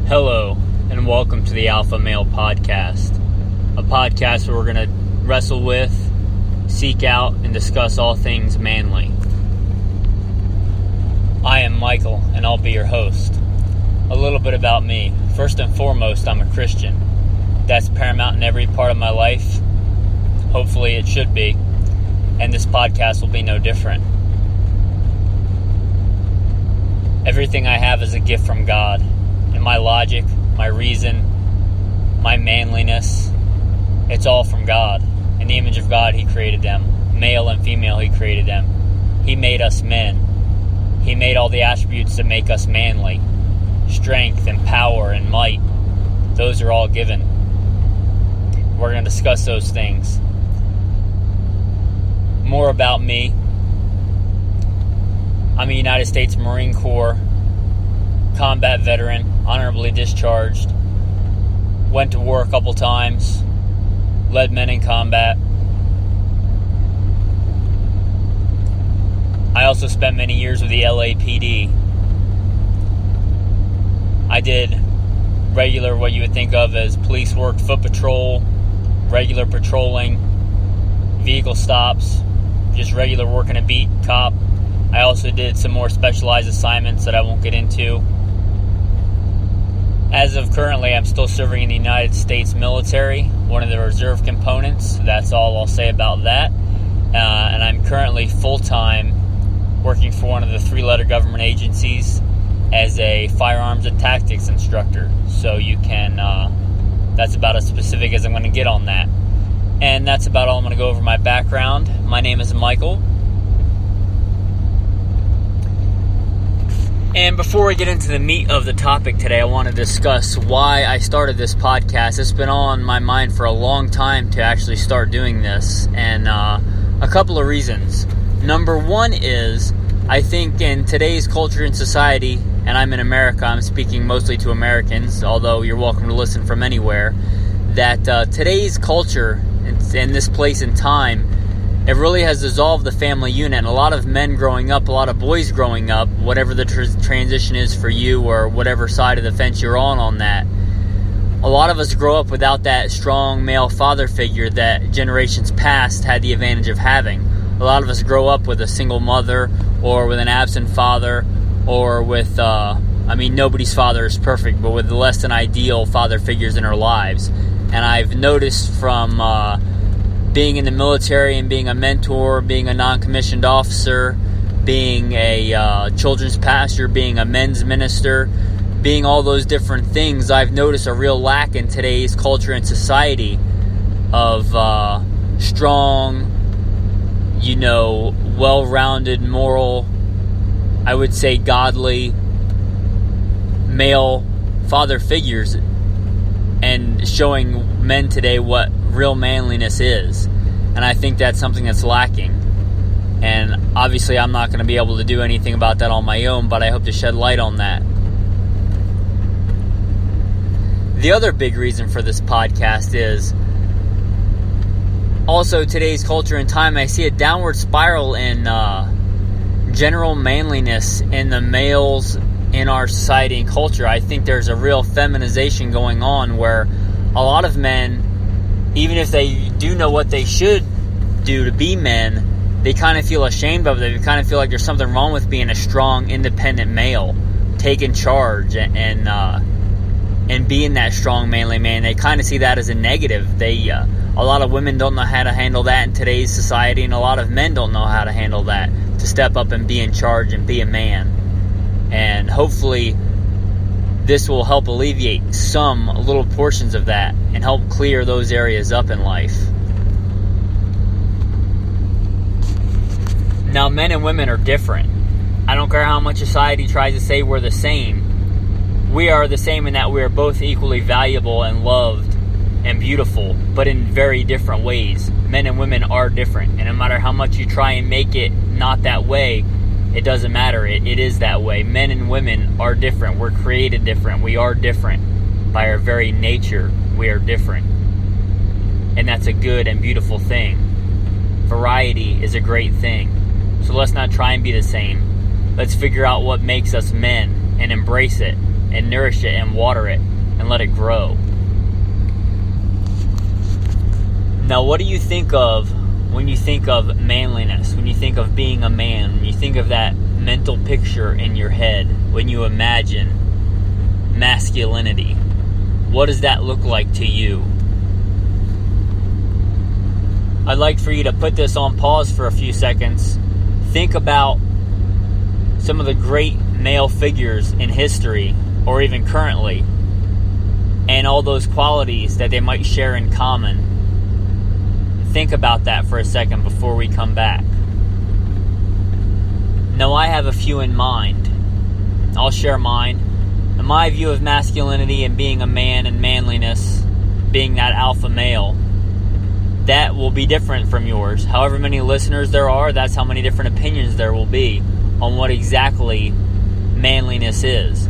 Hello, and welcome to the Alpha Male Podcast, a podcast where we're going to wrestle with, seek out, and discuss all things manly. I am Michael, and I'll be your host. A little bit about me. First and foremost, I'm a Christian. That's paramount in every part of my life. Hopefully it should be. And this podcast will be no different. Everything I have is a gift from God. And my logic, my reason, my manliness, it's all from God. In the image of God, He created them. Male and female, He created them. He made us men. He made all the attributes that make us manly. Strength and power and might. Those are all given. We're going to discuss those things. More about me. I'm a United States Marine Corps combat veteran, honorably discharged. Went to war a couple times. Led men in combat. I also spent many years with the LAPD. I did regular, what you would think of as police work, foot patrol, regular patrolling, vehicle stops, just regular working a beat cop. I also did some more specialized assignments that I won't get into. As of currently, I'm still serving in the United States military, one of the reserve components. That's all I'll say about that. And I'm currently full-time working for one of the three-letter government agencies as a firearms and tactics instructor. So you can, that's about as specific as I'm going to get on that. And that's about all I'm going to go over my background. My name is Michael. And before we get into the meat of the topic today, I want to discuss why I started this podcast. It's been on my mind for a long time to actually start doing this, and a couple of reasons. Number one is, I think in today's culture and society, and I'm in America, I'm speaking mostly to Americans, although you're welcome to listen from anywhere, that today's culture in this place and time, it really has dissolved the family unit. And a lot of men growing up, a lot of boys growing up, whatever the transition is for you or whatever side of the fence you're on that, a lot of us grow up without that strong male father figure that generations past had the advantage of having. A lot of us grow up with a single mother or with an absent father or with, nobody's father is perfect, but with less than ideal father figures in our lives. And I've noticed from being in the military and being a mentor, being a non-commissioned officer, being a children's pastor, being a men's minister, being all those different things, I've noticed a real lack in today's culture and society of strong, well-rounded, moral, I would say godly male father figures, and showing men today what real manliness is. And I think that's something that's lacking. And obviously I'm not going to be able to do anything about that on my own, but I hope to shed light on that. The other big reason for this podcast is also today's culture and time. I see a downward spiral in general manliness in the males in our society and culture. I think there's a real feminization going on where a lot of men, even if they do know what they should do to be men, they kind of feel ashamed of it. They kind of feel like there's something wrong with being a strong, independent male, taking charge and being that strong, manly man. They kind of see that as a negative. A lot of women don't know how to handle that in today's society, and a lot of men don't know how to handle that, to step up and be in charge and be a man. And hopefully this will help alleviate some little portions of that and help clear those areas up in life. Now, men and women are different. I don't care how much society tries to say we're the same. We are the same in that we are both equally valuable and loved and beautiful, but in very different ways. Men and women are different, and no matter how much you try and make it not that way, it doesn't matter. It is that way. Men and women are different. We're created different. We are different. By our very nature, we are different. And that's a good and beautiful thing. Variety is a great thing. So let's not try and be the same. Let's figure out what makes us men and embrace it and nourish it and water it and let it grow. Now, what do you think of when you think of manliness, when you think of being a man, when you think of that mental picture in your head, when you imagine masculinity? What does that look like to you? I'd like for you to put this on pause for a few seconds. Think about some of the great male figures in history, or even currently, and all those qualities that they might share in common. Think about that for a second before we come back. Now, I have a few in mind. I'll share mine. And my view of masculinity and being a man and manliness, being that alpha male, that will be different from yours. However many listeners there are, that's how many different opinions there will be on what exactly manliness is.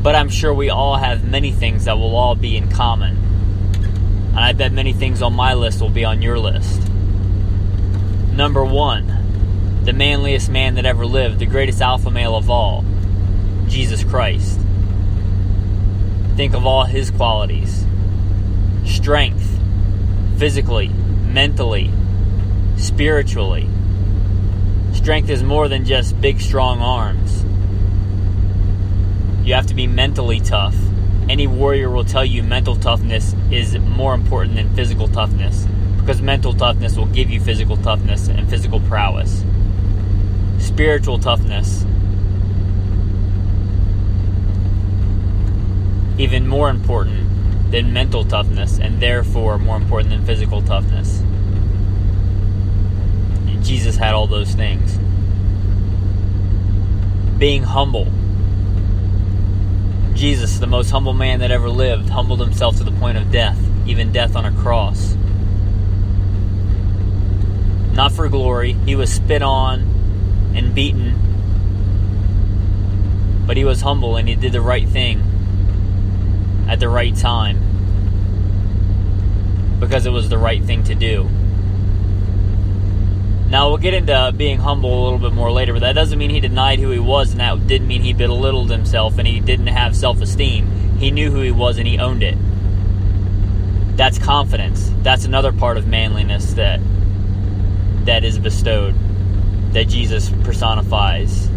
But I'm sure we all have many things that will all be in common. And I bet many things on my list will be on your list. Number 1, the manliest man that ever lived, the greatest alpha male of all, Jesus Christ. Think of all his qualities. Strength, physically, mentally, spiritually. Strength is more than just big, strong arms. You have to be mentally tough. Any warrior will tell you mental toughness is more important than physical toughness, because mental toughness will give you physical toughness and physical prowess. Spiritual toughness, even more important than mental toughness, and therefore more important than physical toughness. Jesus had all those things. Being humble. Jesus, the most humble man that ever lived, humbled himself to the point of death, even death on a cross. Not for glory. He was spit on and beaten, but he was humble and he did the right thing at the right time, because it was the right thing to do. Now, we'll get into being humble a little bit more later, but that doesn't mean he denied who he was, and that didn't mean he belittled himself and he didn't have self-esteem. He knew who he was and he owned it. That's confidence. That's another part of manliness that is bestowed, that Jesus personifies.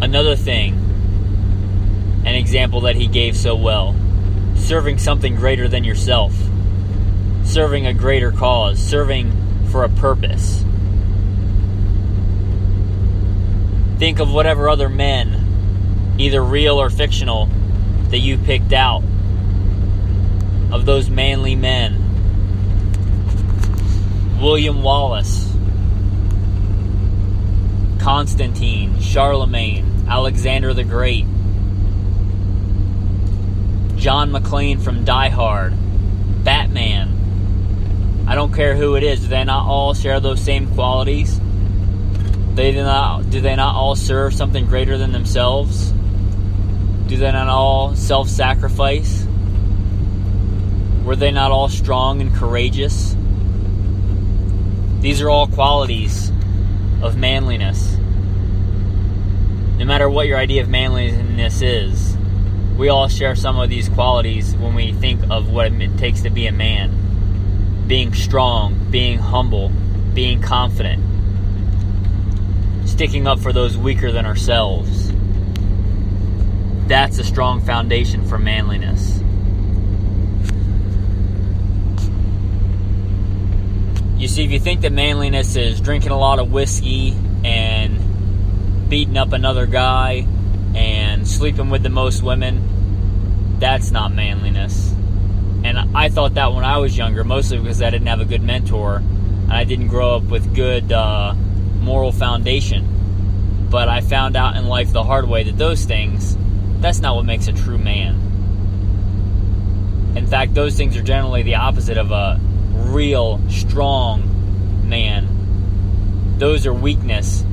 Another thing, an example that he gave so well, serving something greater than yourself. Serving a greater cause, serving for a purpose. Think of whatever other men, either real or fictional, that you picked out, of those manly men. William Wallace, Constantine, Charlemagne, Alexander the Great, John McClane from Die Hard, Batman. I don't care who it is. Do they not all share those same qualities? Do they not all serve something greater than themselves? Do they not all self-sacrifice? Were they not all strong and courageous? These are all qualities of manliness. No matter what your idea of manliness is, we all share some of these qualities when we think of what it takes to be a man. Being strong, being humble, being confident, sticking up for those weaker than ourselves. That's a strong foundation for manliness. You see, if you think that manliness is drinking a lot of whiskey and beating up another guy and sleeping with the most women, that's not manliness. And I thought that when I was younger, mostly because I didn't have a good mentor and I didn't grow up with good moral foundation. But I found out in life the hard way that those things, that's not what makes a true man. In fact, those things are generally the opposite of a real, strong man. Those are weakness.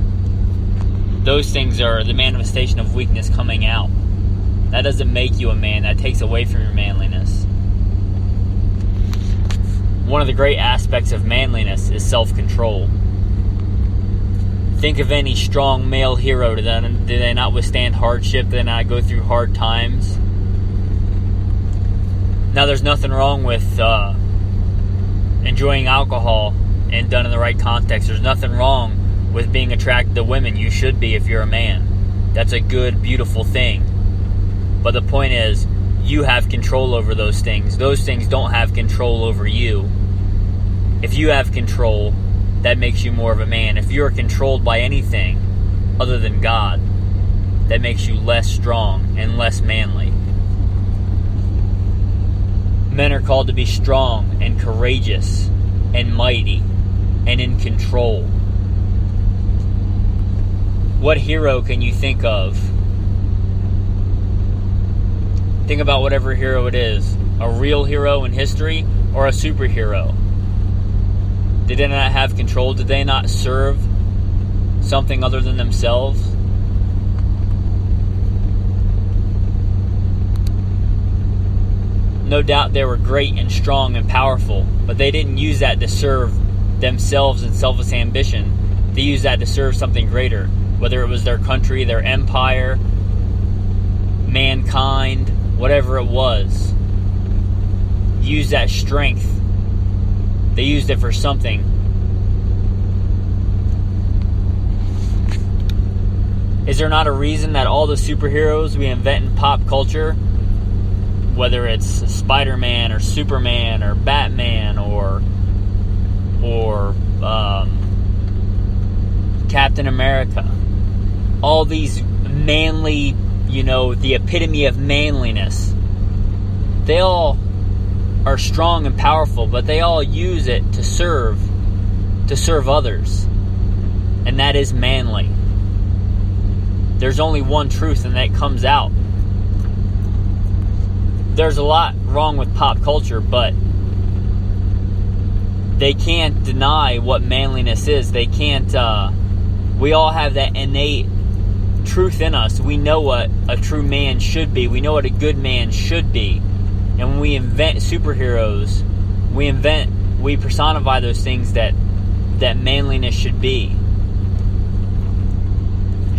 Those things are the manifestation of weakness coming out. That doesn't make you a man. That takes away from your manliness. One of the great aspects of manliness is self-control. Think of any strong male hero. Do they not withstand hardship? Do they not go through hard times? Now, there's nothing wrong with enjoying alcohol and done in the right context. There's nothing wrong with being attracted to women. You should be if you're a man. That's a good, beautiful thing. But the point is, you have control over those things. Those things don't have control over you. If you have control, that makes you more of a man. If you're controlled by anything other than God, that makes you less strong and less manly. Men are called to be strong and courageous and mighty and in control. What hero can you think of? Think about whatever hero it is. A real hero in history or a superhero? Did they not have control? Did they not serve something other than themselves? No doubt they were great and strong and powerful, but they didn't use that to serve themselves and selfish ambition. They used that to serve something greater, whether it was their country, their empire, mankind, whatever it was. Use that strength. They used it for something. Is there not a reason that all the superheroes we invent in pop culture, whether it's Spider-Man or Superman or Batman or Captain America, all these manly, the epitome of manliness, they all are strong and powerful, but they all use it to serve others, and that is manly. There's only one truth, and that comes out. There's a lot wrong with pop culture, but they can't deny what manliness is. They can't, we all have that innate truth in us. We know what a true man should be. We know what a good man should be. And when we invent superheroes, we personify those things that manliness should be.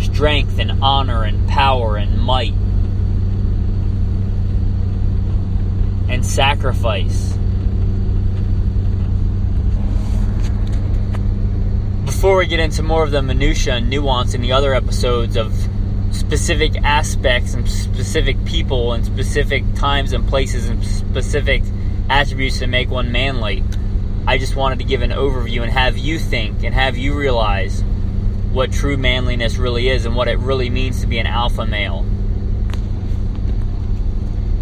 Strength and honor and power and might. And sacrifice. Before we get into more of the minutia and nuance in the other episodes of specific aspects and specific people and specific times and places and specific attributes that make one manly, I just wanted to give an overview and have you think and have you realize what true manliness really is and what it really means to be an alpha male.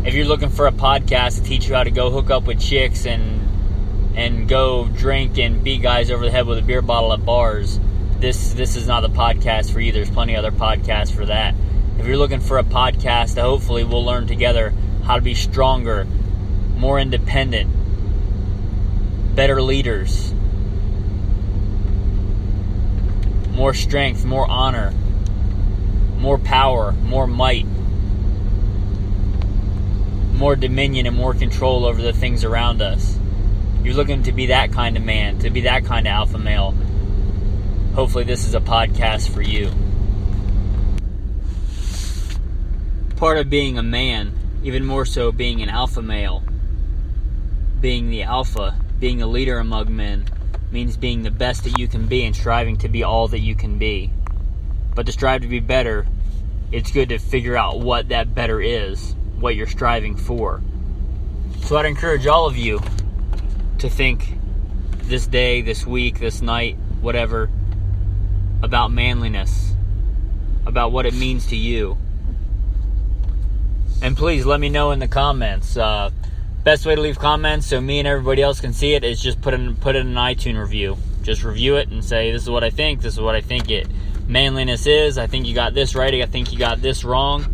If you're looking for a podcast to teach you how to go hook up with chicks and go drink and beat guys over the head with a beer bottle at bars, this is not the podcast for you. There's plenty of other podcasts for that. If you're looking for a podcast that hopefully we'll learn together how to be stronger, more independent, better leaders, more strength, more honor, more power, more might, more dominion and more control over the things around us. You're looking to be that kind of man, to be that kind of alpha male. Hopefully this is a podcast for you. Part of being a man, even more so being an alpha male, being the alpha, being a leader among men, means being the best that you can be and striving to be all that you can be. But to strive to be better, it's good to figure out what that better is, what you're striving for. So I'd encourage all of you to think this day, this week, this night, whatever, about manliness, about what it means to you. And please let me know in the comments. Best way to leave comments so me and everybody else can see it is just put it in an iTunes review. Just review it and say, this is what I think, this is what I think manliness is. I think you got this right, I think you got this wrong.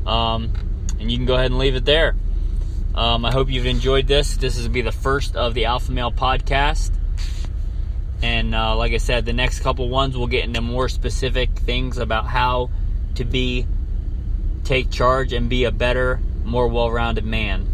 And you can go ahead and leave it there. I hope you've enjoyed this. This is going to be the first of the Alpha Male podcast. And like I said, the next couple ones we'll get into more specific things about how to take charge and be a better, more well-rounded man.